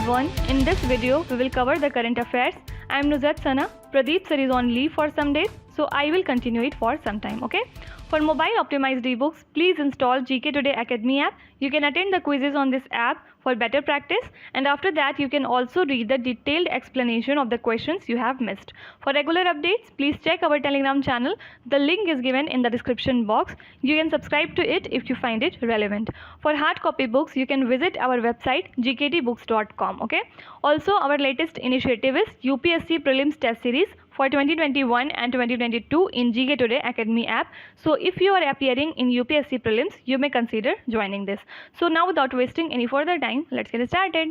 everyone. In this video, we will cover the current affairs. I am Nuzhat Sana. Pradeep sir is on leave for some days, so I will continue it for some time, okay? For mobile optimized ebooks, please install GKToday Academy app. You can attend the quizzes on this app for better practice, and after that you can also read the detailed explanation of the questions you have missed. For regular updates, please check our Telegram channel. The link is given in the description box. You can subscribe to it if you find it relevant. For hard copy books, you can visit our website gktbooks.com, okay? Also, our latest initiative is UPSC Prelims Test Series for 2021 and 2022 in GKToday Academy app. So if you are appearing in UPSC Prelims, you may consider joining this. So now, without wasting any further time, let's get started.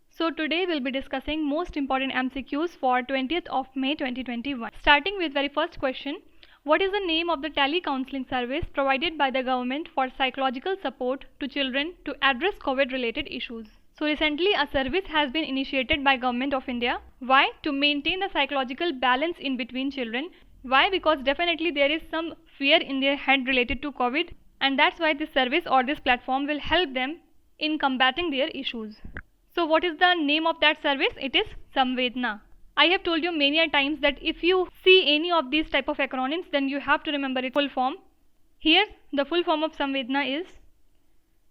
So today we'll be discussing most important MCQs for 20th of May 2021. Starting with very first question. What is the name of the tele-counseling service provided by the government for psychological support to children to address COVID related issues? So recently a service has been initiated by Government of India. Why? To maintain the psychological balance in between children. Why? Because definitely there is some fear in their head related to COVID, and that's why this service or this platform will help them in combating their issues. So what is the name of that service? It is Samvedna. I have told you many a times that if you see any of these type of acronyms, then you have to remember its full form. Here the full form of Samvedna is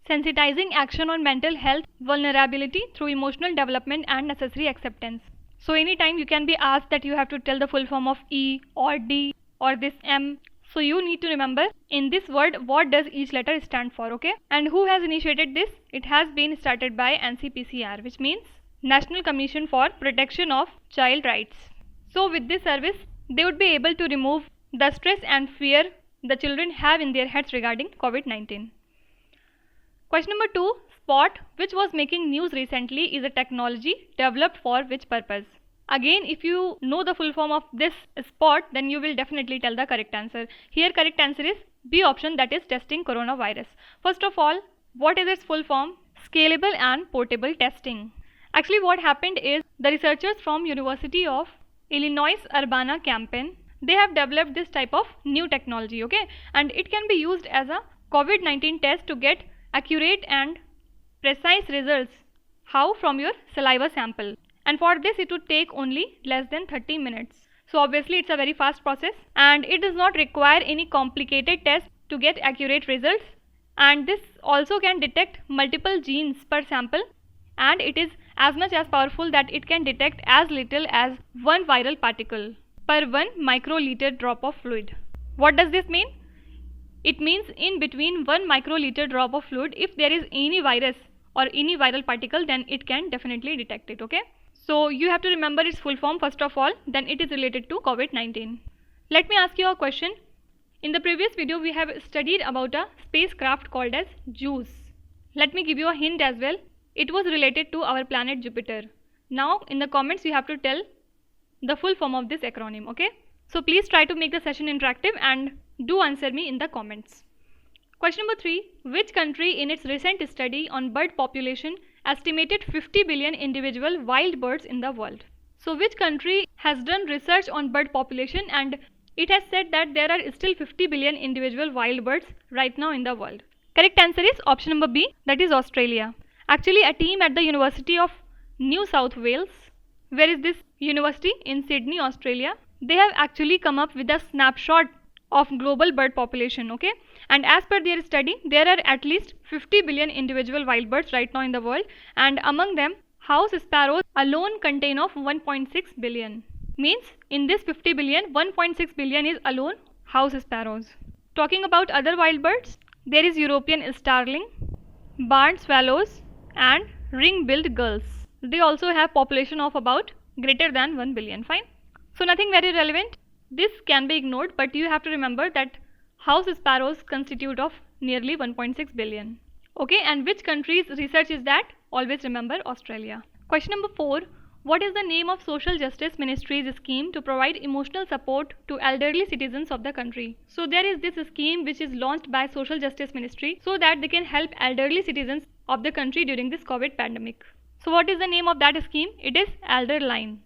Sensitizing Action on Mental Health Vulnerability through Emotional Development and Necessary Acceptance. So anytime you can be asked that you have to tell the full form of E or D or this M. So you need to remember in this word what does each letter stand for, okay? And who has initiated this? It has been started by NCPCR, which means National Commission for Protection of Child Rights. So with this service, they would be able to remove the stress and fear the children have in their heads regarding COVID-19. Question number 2. Spot, which was making news recently, is a technology developed for which purpose? Again, if you know the full form of this spot, then you will definitely tell the correct answer. Here correct answer is B option, that is testing coronavirus. First of all, what is its full form? Scalable and portable testing. Actually what happened is the researchers from University of Illinois Urbana-Champaign, they have developed this type of new technology, okay? And it can be used as a COVID-19 test to get accurate and precise results. How? From your saliva sample. And for this it would take only less than 30 minutes. So obviously it's a very fast process and it does not require any complicated test to get accurate results. And this also can detect multiple genes per sample, and it is as much as powerful that it can detect as little as one viral particle per 1 microliter drop of fluid. What does this mean? It means in between 1 microliter drop of fluid, if there is any virus or any viral particle, then it can definitely detect it, okay? So you have to remember its full form first of all, then it is related to COVID-19. Let me ask you a question. In the previous video, we have studied about a spacecraft called as JUICE. Let me give you a hint as well. It was related to our planet Jupiter. Now in the comments you have to tell the full form of this acronym, okay? So please try to make the session interactive and do answer me in the comments. Question number 3. Which country in its recent study on bird population estimated 50 billion individual wild birds in the world? So which country has done research on bird population and it has said that there are still 50 billion individual wild birds right now in the world? Correct answer is option number B, that is Australia. Actually a team at the University of New South Wales, where is this university? In Sydney, Australia. They have actually come up with a snapshot of global bird population, okay? And as per their study, there are at least 50 billion individual wild birds right now in the world, and among them house sparrows alone contain of 1.6 billion. Means in this 50 billion, 1.6 billion is alone house sparrows. Talking about other wild birds, there is European starling, barred swallows and ring-billed gulls. They also have population of about greater than 1 billion. Fine. So nothing very relevant. This can be ignored, but you have to remember that house sparrows constitute of nearly 1.6 billion. Okay, and which country's research is that? Always remember Australia. Question number 4. What is the name of Social Justice Ministry's scheme to provide emotional support to elderly citizens of the country? So there is this scheme which is launched by Social Justice Ministry so that they can help elderly citizens of the country during this COVID pandemic. So what is the name of that scheme? It is Elder Line.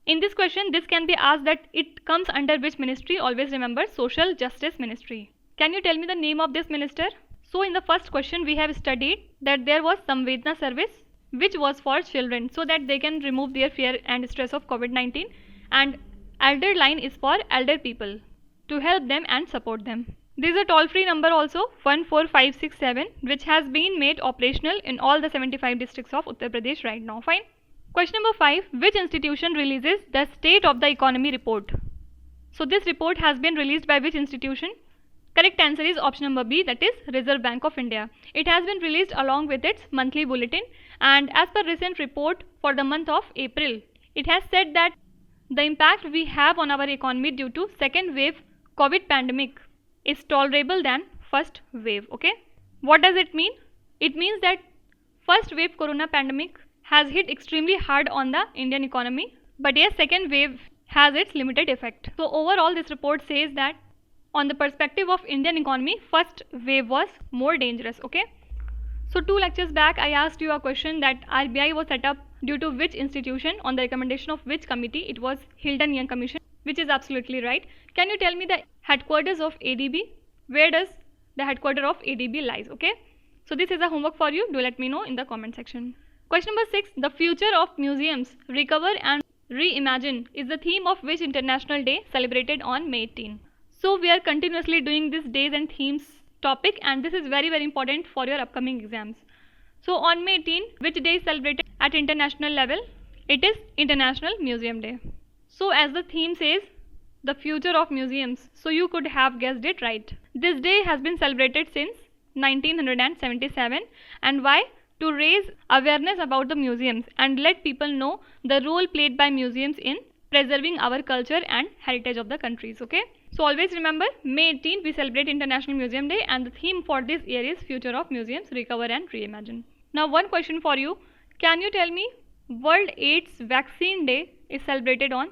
In this question, this can be asked that it comes under which ministry? Always remember Social Justice Ministry. Can you tell me the name of this minister? So in the first question we have studied that there was Samvedna service, which was for children, so that they can remove their fear and stress of COVID-19. And elder line is for elder people, to help them and support them. There is a toll-free number also, 14567, which has been made operational in all the 75 districts of Uttar Pradesh right now. Fine. Question number 5. Which institution releases the State of the Economy report? So this report has been released by which institution? Correct answer is option number B, that is Reserve Bank of India. It has been released along with its monthly bulletin, and as per recent report for the month of April, it has said that the impact we have on our economy due to second wave COVID pandemic is tolerable than first wave. Okay, what does it mean? It means that first wave corona pandemic has hit extremely hard on the Indian economy, but yes, second wave has its limited effect. So overall this report says that on the perspective of Indian economy, first wave was more dangerous. Okay, so 2 lectures back I asked you a question that RBI was set up due to which institution, on the recommendation of which committee. It was Hilton Young Commission, which is absolutely right. Can you tell me the headquarters of ADB? Where does the headquarters of ADB lies? Okay, so this is a homework for you. Do let me know in the comment section. Question number 6. The future of museums, recover and reimagine is the theme of which international day celebrated on May 18? So we are continuously doing this days and themes topic, and this is very important for your upcoming exams. So on May 18, which day is celebrated at international level? It is International Museum Day. So as the theme says, the future of museums, so you could have guessed it right. This day has been celebrated since 1977, and why? To raise awareness about the museums and let people know the role played by museums in preserving our culture and heritage of the countries. Okay, so always remember, May 18 we celebrate International Museum Day, and the theme for this year is future of museums, recover and reimagine. Now one question for you, can you tell me World AIDS Vaccine Day is celebrated on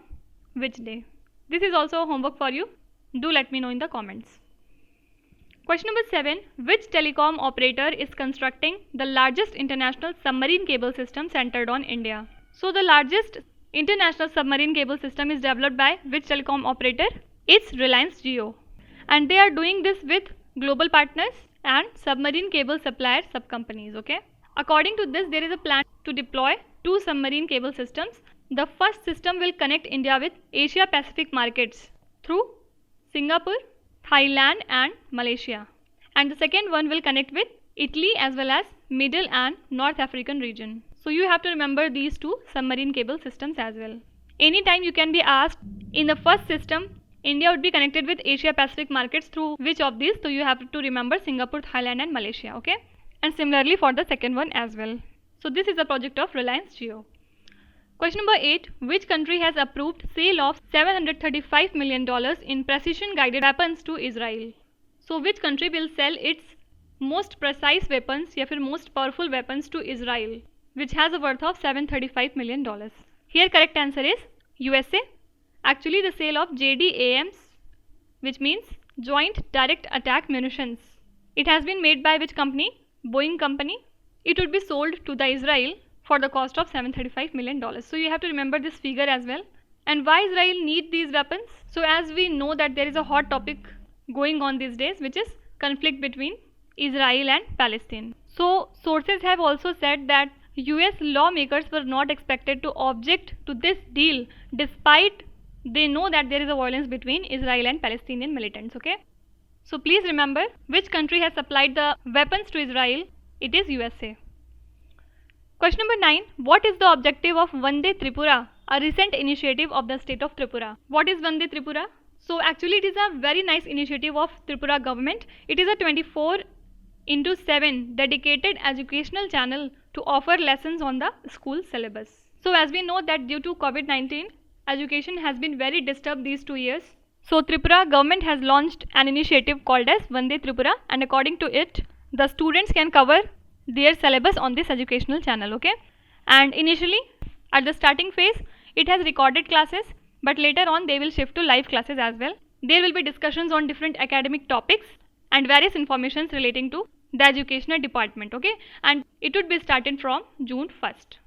which day? This is also a homework for you. Do let me know in the comments. Question number 7. Which telecom operator is constructing the largest international submarine cable system centered on India? So the largest international submarine cable system is developed by which telecom operator? It's Reliance Jio, and they are doing this with global partners and submarine cable supplier sub companies. Okay, according to this, there is a plan to deploy 2 submarine cable systems. The first system will connect India with Asia Pacific markets through Singapore, Thailand and Malaysia, and the second one will connect with Italy as well as Middle and North African region. So you have to remember these 2 submarine cable systems as well. Anytime you can be asked, in the first system India would be connected with Asia Pacific markets through which of these, so you have to remember Singapore, Thailand and Malaysia. Okay, and similarly for the second one as well. So this is a project of Reliance Jio. Question number 8. Which country has approved sale of $735 million in precision guided weapons to Israel? So which country will sell its most precise weapons या फिर most powerful weapons to Israel, which has a worth of $735 million? Here correct answer is USA. Actually the sale of JDAMs, which means Joint Direct Attack Munitions, it has been made by which company? Boeing company. It would be sold to the Israel for the cost of $735 million. So you have to remember this figure as well. And why Israel need these weapons? So as we know that there is a hot topic going on these days, which is conflict between Israel and Palestine. So sources have also said that US lawmakers were not expected to object to this deal despite they know that there is a violence between Israel and Palestinian militants. Okay, so please remember which country has supplied the weapons to Israel. It is USA. Question number 9. What is the objective of One Day Tripura, a recent initiative of the state of Tripura? What is One Day Tripura? So actually it is a very nice initiative of Tripura government. It is a 24/7 dedicated educational channel to offer lessons on the school syllabus. So as we know that due to COVID-19, education has been very disturbed these 2 years. So Tripura government has launched an initiative called as One Day Tripura, and according to it, the students can cover their syllabus on this educational channel. Okay, and initially at the starting phase it has recorded classes, but later on they will shift to live classes as well. There will be discussions on different academic topics and various informations relating to the educational department. Okay, and it would be started from June 1st.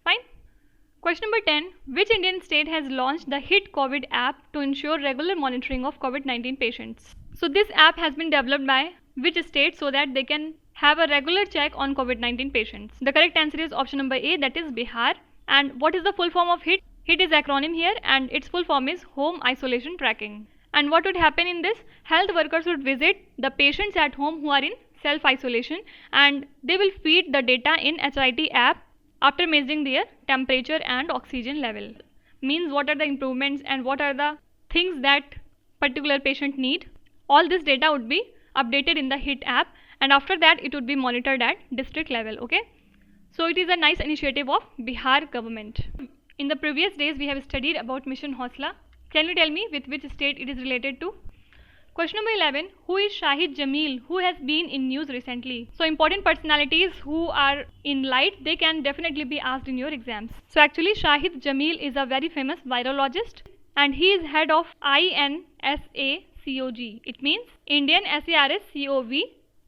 Fine. Question number 10. Which Indian state has launched the HIT COVID app to ensure regular monitoring of COVID-19 patients? So this app has been developed by which state so that they can have a regular check on COVID-19 patients? The correct answer is option number A, that is Bihar. And what is the full form of HIT? HIT is acronym here, and its full form is Home Isolation Tracking. And what would happen in this? Health workers would visit the patients at home who are in self-isolation, and they will feed the data in HIT app after measuring their temperature and oxygen level. Means what are the improvements and what are the things that particular patient need. All this data would be updated in the HIT app, and after that it would be monitored at district level. Okay, so it is a nice initiative of Bihar government. In the previous days we have studied about Mission Hausla. Can you tell me with which state it is related to? Question number 11. Who is Shaheed Jameel, who has been in news recently? So important personalities who are in light, they can definitely be asked in your exams. So actually Shaheed Jameel is a very famous virologist, and he is head of INSACOG. It means Indian SARS-CoV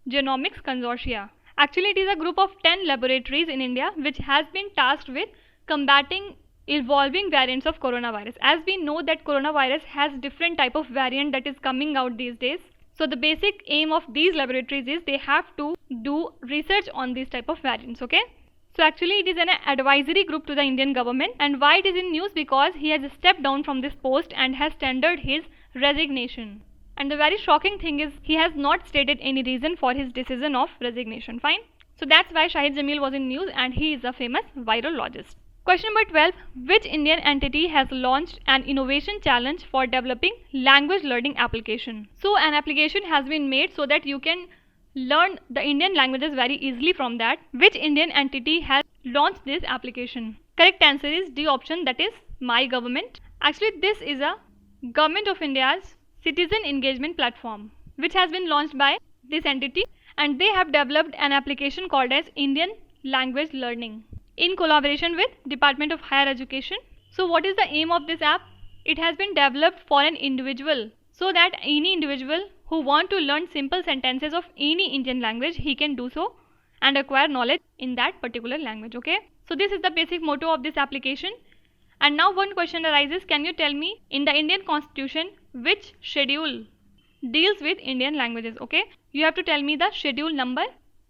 Genomics Consortia. Actually it is a group of 10 laboratories in India which has been tasked with combating evolving variants of coronavirus. As we know that coronavirus has different type of variant that is coming out these days. So the basic aim of these laboratories is they have to do research on these type of variants. Okay. So actually it is an advisory group to the Indian government. And why it is in news? Because he has stepped down from this post and has tendered his resignation. And the very shocking thing is he has not stated any reason for his decision of resignation. Fine. So that's why Shaheed Jameel was in news, and he is a famous virologist. Question number 12. Which Indian entity has launched an innovation challenge for developing language learning application? So an application has been made so that you can learn the Indian languages very easily from that. Which Indian entity has launched this application? Correct answer is D option, that is My Government. Actually this is a Government of India's citizen engagement platform which has been launched by this entity, and they have developed an application called as Indian Language Learning in collaboration with Department of Higher Education. So what is the aim of this app? It has been developed for an individual, so that any individual who want to learn simple sentences of any Indian language, he can do so and acquire knowledge in that particular language. Okay, so this is the basic motto of this application. And now one question arises, can you tell me in the Indian Constitution which schedule deals with Indian languages? Okay, you have to tell me the schedule number,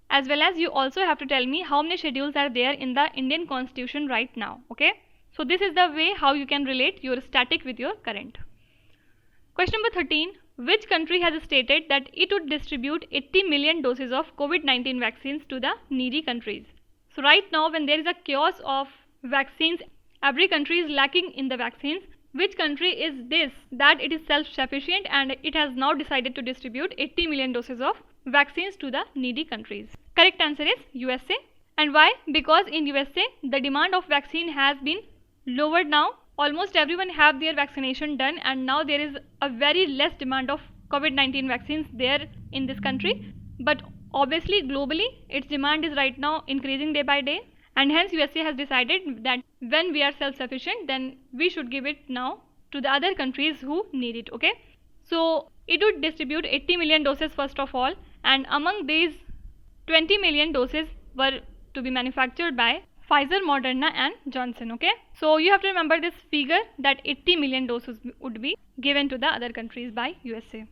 as well as you also have to tell me how many schedules are there in the Indian Constitution right now. Okay, so this is the way how you can relate your static with your current. Question number 13. Which country has stated that it would distribute 80 million doses of COVID-19 vaccines to the needy countries? So right now when there is a chaos of vaccines, every country is lacking in the vaccines. Which country is this that it is self-sufficient and it has now decided to distribute 80 million doses of vaccines to the needy countries? Correct answer is USA. And why? Because in USA the demand of vaccine has been lowered now. Almost everyone have their vaccination done, and now there is a very less demand of COVID-19 vaccines there in this country. But obviously globally its demand is right now increasing day by day, and hence USA has decided that when we are self-sufficient, then we should give it now to the other countries who need it. Okay, so it would distribute 80 million doses first of all, and among these 20 million doses were to be manufactured by Pfizer, Moderna and Johnson. Okay, so you have to remember this figure that 80 million doses would be given to the other countries by USA.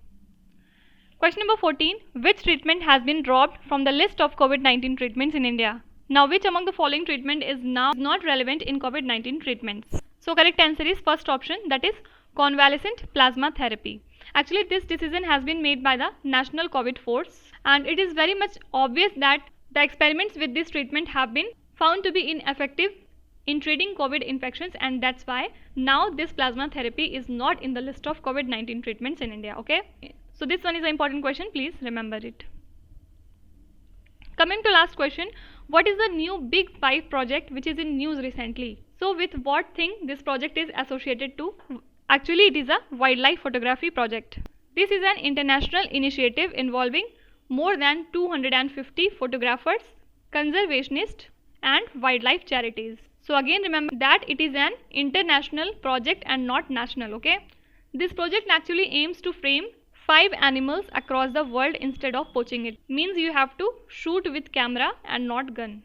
Question number 14. Which treatment has been dropped from the list of COVID-19 treatments in India? Now which among the following treatment is now not relevant in COVID-19 treatments? So correct answer is first option, that is convalescent plasma therapy. Actually this decision has been made by the National COVID Force, and it is very much obvious that the experiments with this treatment have been found to be ineffective in treating COVID infections, and that's why now this plasma therapy is not in the list of COVID-19 treatments in India. Okay, so this one is an important question, please remember it. Coming to last question, what is the new Big 5 project which is in news recently? So with what thing this project is associated to? Actually it is a wildlife photography project. This is an international initiative involving more than 250 photographers, conservationists and wildlife charities. So again remember that it is an international project and not national. Okay, this project actually aims to frame 5 animals across the world instead of poaching it. Means you have to shoot with camera and not gun.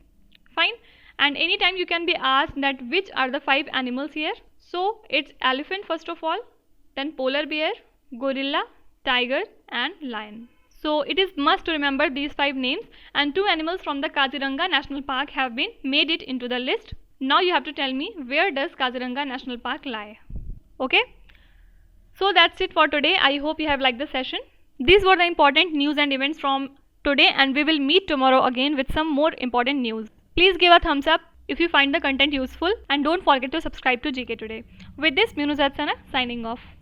Fine. And anytime you can be asked that which are the 5 animals here. So it's elephant first of all, then polar bear, gorilla, tiger and lion. So it is must to remember these 5 names, and 2 animals from the Kaziranga National Park have been made it into the list. Now you have to tell me, where does Kaziranga National Park lie? Okay. So that's it for today. I hope you have liked the session. These were the important news and events from today, and we will meet tomorrow again with some more important news. Please give a thumbs up if you find the content useful, and don't forget to subscribe to GK Today. With this, Nuzhat Sana signing off.